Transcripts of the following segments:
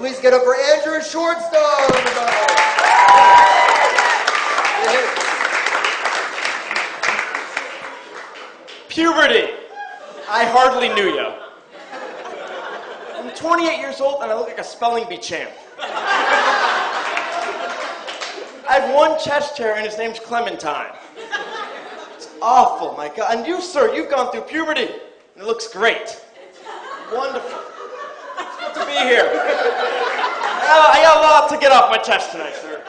Please get up for Andrew Schwartztol, everybody. Puberty. I hardly knew you. I'm 28 years old and I look like a spelling bee champ. I have one chest hair and his name's Clementine. It's awful, my God. And you, sir, you've gone through puberty. And it looks great. Wonderful. It's good to be here. I got a lot to get off my chest tonight, sir.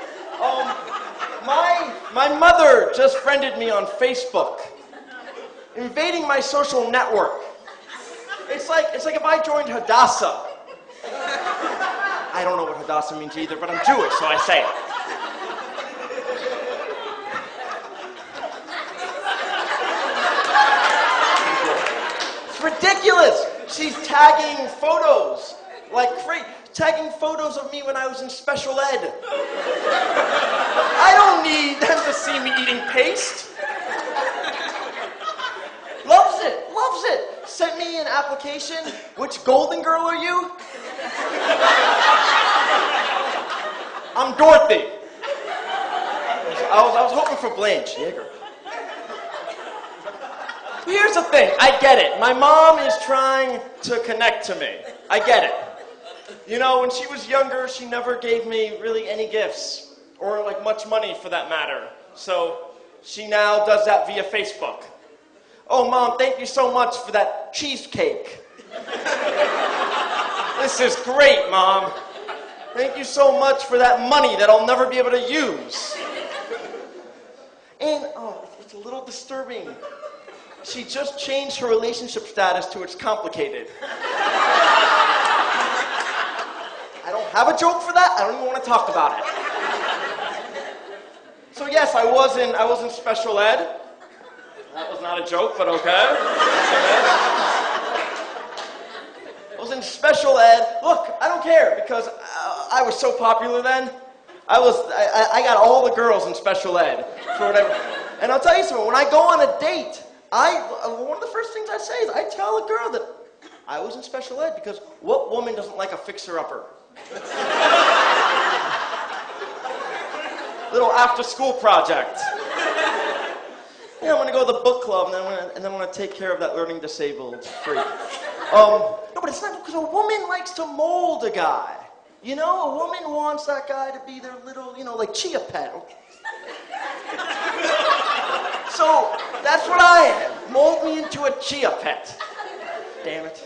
My mother just friended me on Facebook, invading my social network. It's like if I joined Hadassah. I don't know what Hadassah means either, but I'm Jewish, so I say it. It's ridiculous. She's tagging photos like crazy. Tagging photos of me when I was in special ed. I don't need them to see me eating paste. Loves it. Sent me an application. Which Golden Girl are you? I'm Dorothy. I was hoping for Blanche. Jaeger. Here's the thing. I get it. My mom is trying to connect to me. I get it. You know, when she was younger, she never gave me really any gifts, or like much money for that matter. So she now does that via Facebook. Oh, Mom, thank you so much for that cheesecake. This is great, Mom. Thank you so much for that money that I'll never be able to use. And, it's a little disturbing. She just changed her relationship status to it's complicated. I don't have a joke for that. I don't even want to talk about it. So yes, I was in special ed. That was not a joke, but okay. I was in special ed. Look, I don't care because I was so popular then. I got all the girls in special ed for whatever. And I'll tell you something. When I go on a date, one of the first things I say is I tell a girl that I was in special ed because what woman doesn't like a fixer-upper? Little after-school project. Yeah, I'm gonna go to the book club, and then I'm gonna take care of that learning disabled freak. No, but it's not because a woman likes to mold a guy. You know, a woman wants that guy to be their little, like chia pet. So that's what I am. Mold me into a chia pet. Damn it.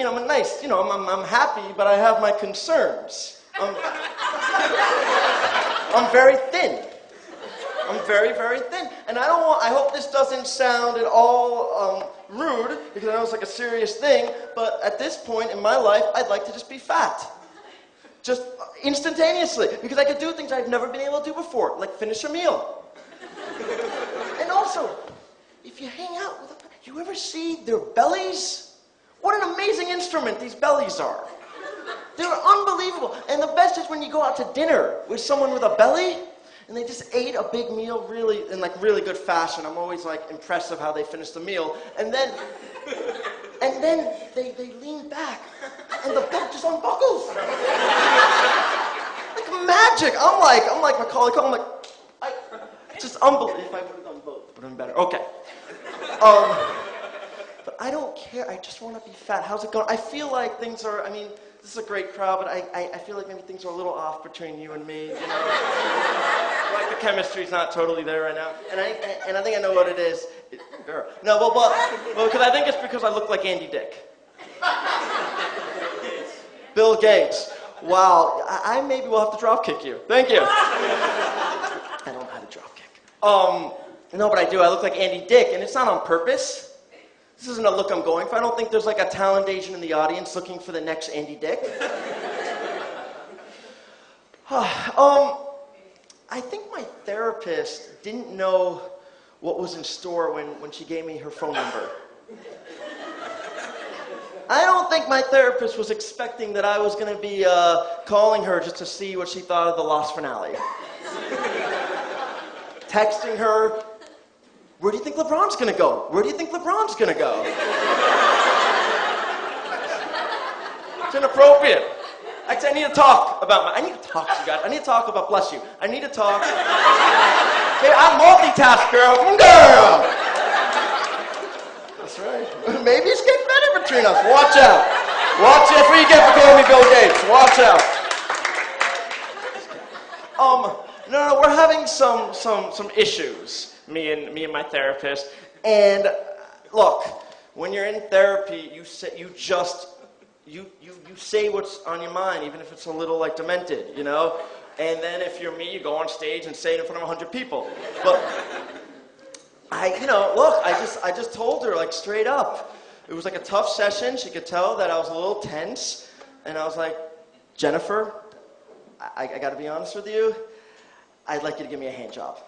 I'm nice, I'm happy, but I have my concerns. I'm very thin. I'm very, very thin. And I hope this doesn't sound at all rude, because I know it's like a serious thing, but at this point in my life, I'd like to just be fat. Just instantaneously, because I could do things I've never been able to do before, like finish a meal. And also, if you hang out with them, you ever see their bellies? What an amazing instrument these bellies are. They're unbelievable. And the best is when you go out to dinner with someone with a belly, and they just ate a big meal in really good fashion. I'm always impressed of how they finish the meal. And then they lean back, and the belt just unbuckles. Like magic. I'm like Macaulay Culkin. Just unbelievable. If I would have done both, it would have been better. Okay. But I don't care. I just want to be fat. How's it going? I feel like things are, this is a great crowd, but I feel like maybe things are a little off between you and me, Like the chemistry's not totally there right now. And I think I know what it is. No, well, because I think it's because I look like Andy Dick. Bill Gates. Wow, I maybe will have to drop kick you. Thank you. I don't know how to drop kick. No, but I do. I look like Andy Dick, and it's not on purpose. This isn't a look I'm going for. I don't think there's a talent agent in the audience looking for the next Andy Dick. I think my therapist didn't know what was in store when she gave me her phone number. I don't think my therapist was expecting that I was going to be calling her just to see what she thought of the Lost finale. Texting her, where do you think LeBron's going to go? Where do you think LeBron's going to go? It's inappropriate. Actually, I need to talk about I need to talk to you guys. I need to talk about, bless you. I need to talk. Okay, I multitask, girl. Girl. That's right. Maybe it's getting better between us. Watch out. Watch out. That's what you get for calling me Bill Gates. Watch out. No, we're having some issues, me and my therapist. And look, when you're in therapy, you say what's on your mind, even if it's a little like demented, you know? And then if you're me, you go on stage and say it in front of 100 people. But I just told her like straight up. It was like a tough session. She could tell that I was a little tense. And I was like, Jennifer, I gotta be honest with you. I'd like you to give me a hand job.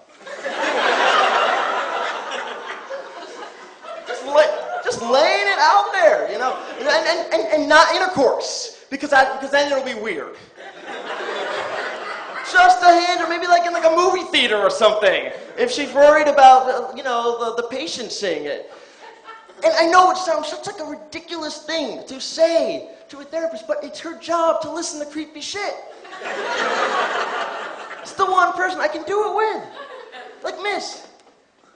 Just laying it out there, you know, and not intercourse, because then it'll be weird. Just a hand, or maybe like in like a movie theater or something, if she's worried about, the patient seeing it. And I know it sounds such like a ridiculous thing to say to a therapist, but it's her job to listen to creepy shit. It's the one person I can do it with. Like, miss,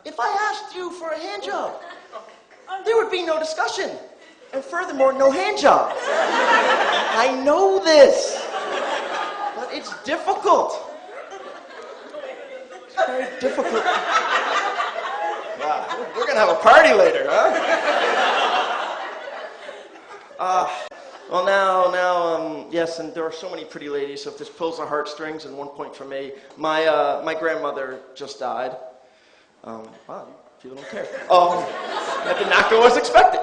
if I asked you for a hand job, there would be no discussion. And furthermore, no hand job. I know this. But it's difficult. It's very difficult. Wow, we're going to have a party later, huh? Well, now, yes, and there are so many pretty ladies, so if this pulls the heartstrings, and 1 point for me. My grandmother just died. Wow, people don't care. That did not go as expected.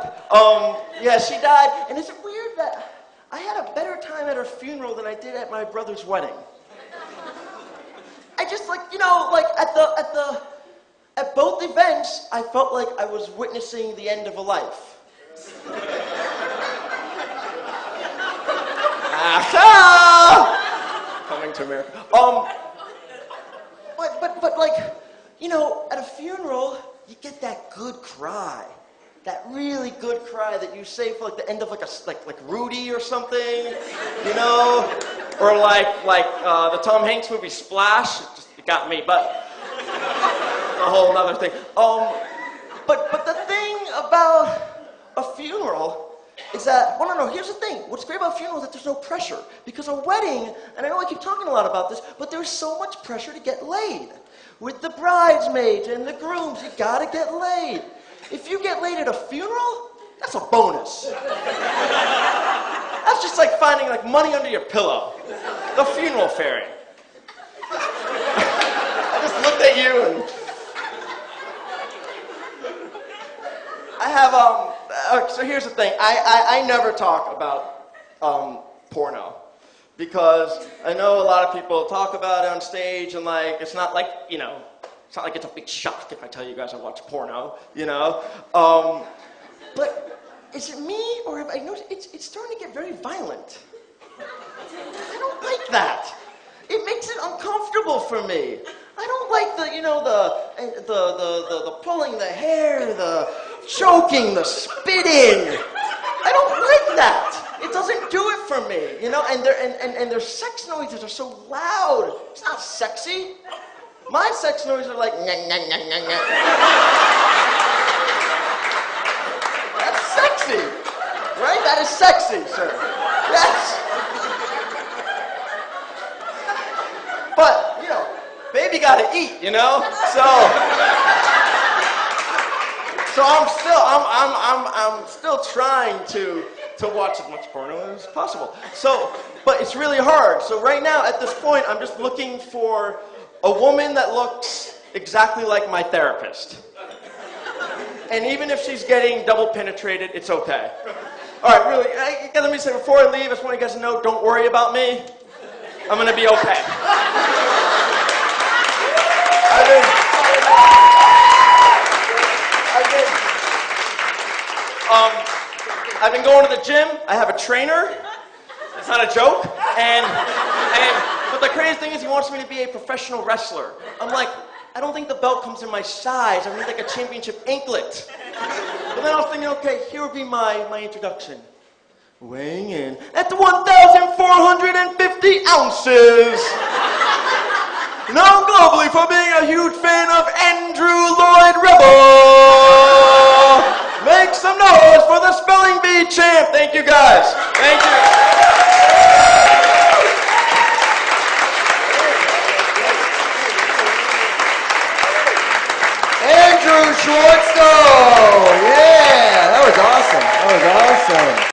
Yeah, she died, and is it weird that I had a better time at her funeral than I did at my brother's wedding? I just at both events, I felt like I was witnessing the end of a life. Coming to America. But like, at a funeral, you get that good cry. That really good cry that you say for like the end of like Rudy or something, or like the Tom Hanks movie Splash. It got me, but a whole other thing. But the thing about a funeral is that, here's the thing. What's great about a funeral is that there's no pressure. Because a wedding, and I know I keep talking a lot about this, but there's so much pressure to get laid. With the bridesmaids and the grooms, you gotta get laid. If you get laid at a funeral, that's a bonus. That's just like finding like money under your pillow. The funeral fairy. I just looked at you and I have so here's the thing. I never talk about porno, because I know a lot of people talk about it on stage, and like it's not like it's not like it's a big shock if I tell you guys I watch porno, But is it me, or have I noticed it's starting to get very violent? I don't like that. It makes it uncomfortable for me. I don't like the pulling the hair, the choking, the spitting. I don't like that. It doesn't do it for me, And their sex noises are so loud. It's not sexy. My sex noises are like, nyah, nyah, nyah, nyah, nyah. That's sexy, right? That is sexy, sir. Yes. But, baby gotta eat, So I'm still trying to watch as much porno as possible. But it's really hard. So right now, at this point, I'm just looking for a woman that looks exactly like my therapist. And even if she's getting double penetrated, it's okay. All right, really, let me say, before I leave, I just want you guys to know, don't worry about me. I'm going to be okay. I've been going to the gym. I have a trainer. It's not a joke. But the crazy thing is he wants me to be a professional wrestler. I'm like, I don't think the belt comes in my size. I need like a championship anklet. But then I was thinking, okay, here would be my introduction. weighing in at 1,450 ounces. Known globally for being a huge fan of Andrew Lloyd Webber. Make some noise for the spelling bee champ. Thank you, guys. Thank you. Andrew Schwartztol. Yeah, that was awesome. That was awesome.